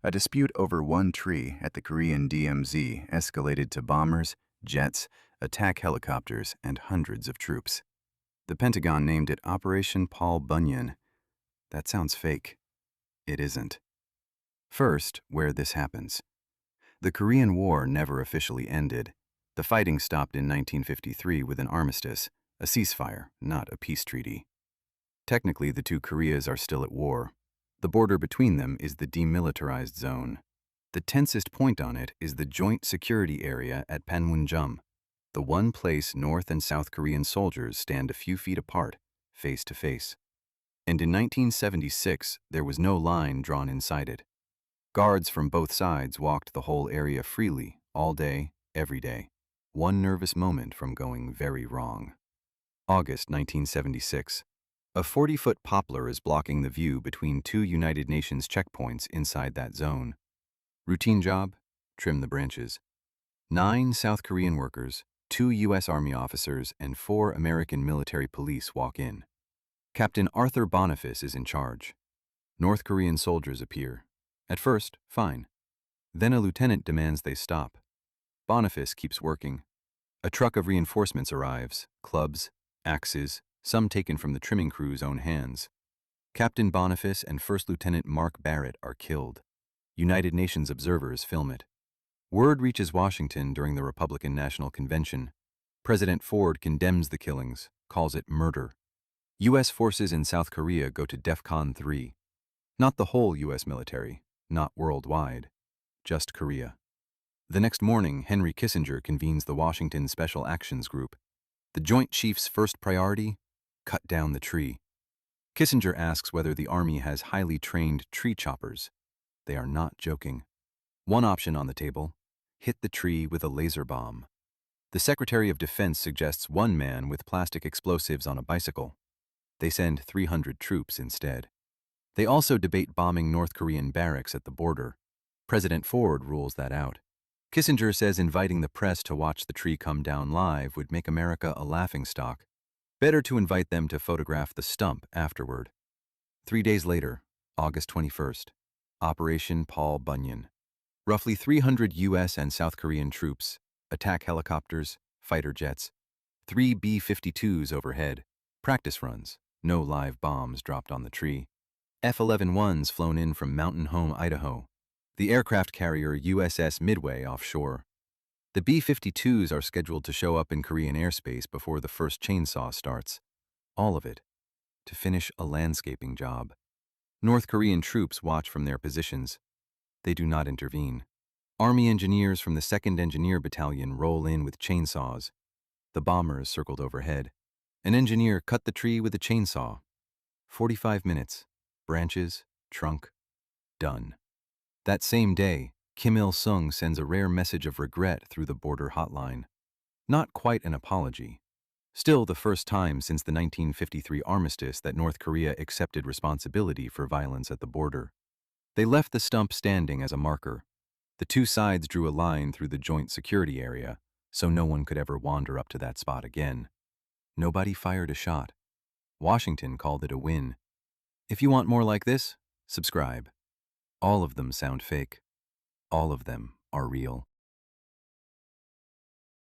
A dispute over one tree at the Korean DMZ escalated to bombers, jets, attack helicopters, and hundreds of troops. The Pentagon named it Operation Paul Bunyan. That sounds fake. It isn't. First, where this happens. The Korean War never officially ended. The fighting stopped in 1953 with an armistice, a ceasefire, not a peace treaty. Technically, the two Koreas are still at war. The border between them is the demilitarized zone. The tensest point on it is the Joint Security Area at Panmunjom, the one place North and South Korean soldiers stand a few feet apart, face to face. And in 1976, there was no line drawn inside it. Guards from both sides walked the whole area freely, all day, every day. One nervous moment from going very wrong. August 1976. A 40-foot poplar is blocking the view between two United Nations checkpoints inside that zone. Routine job? Trim the branches. 9 South Korean workers, 2 U.S. Army officers, and 4 American military police walk in. Captain Arthur Boniface is in charge. North Korean soldiers appear. At first, fine. Then a lieutenant demands they stop. Boniface keeps working. A truck of reinforcements arrives, clubs, axes, some taken from the trimming crew's own hands. Captain Boniface and First Lieutenant Mark Barrett are killed. United Nations observers film it. Word reaches Washington during the Republican National Convention. President Ford condemns the killings, calls it murder. U.S. forces in South Korea go to DEFCON 3. Not the whole U.S. military, not worldwide, just Korea. The next morning, Henry Kissinger convenes the Washington Special Actions Group. The Joint Chief's first priority? Cut down the tree. Kissinger asks whether the Army has highly trained tree choppers. They are not joking. One option on the table: hit the tree with a laser bomb. The Secretary of Defense suggests one man with plastic explosives on a bicycle. They send 300 troops instead. They also debate bombing North Korean barracks at the border. President Ford rules that out. Kissinger says inviting the press to watch the tree come down live would make America a laughingstock. Better to invite them to photograph the stump afterward. 3 days later, August 21st, Operation Paul Bunyan. Roughly 300 U.S. and South Korean troops, attack helicopters, fighter jets, 3 B-52s overhead, practice runs, no live bombs dropped on the tree. F-11-1s flown in from Mountain Home, Idaho. The aircraft carrier USS Midway offshore. The B-52s are scheduled to show up in Korean airspace before the first chainsaw starts. All of it, to finish a landscaping job. North Korean troops watch from their positions. They do not intervene. Army engineers from the 2nd Engineer Battalion roll in with chainsaws. The bombers circled overhead. An engineer cut the tree with a chainsaw. 45 minutes. Branches, trunk, done. That same day, Kim Il-sung sends a rare message of regret through the border hotline. Not quite an apology. Still the first time since the 1953 armistice that North Korea accepted responsibility for violence at the border. They left the stump standing as a marker. The two sides drew a line through the Joint Security Area, so no one could ever wander up to that spot again. Nobody fired a shot. Washington called it a win. If you want more like this, subscribe. All of them sound fake. All of them are real.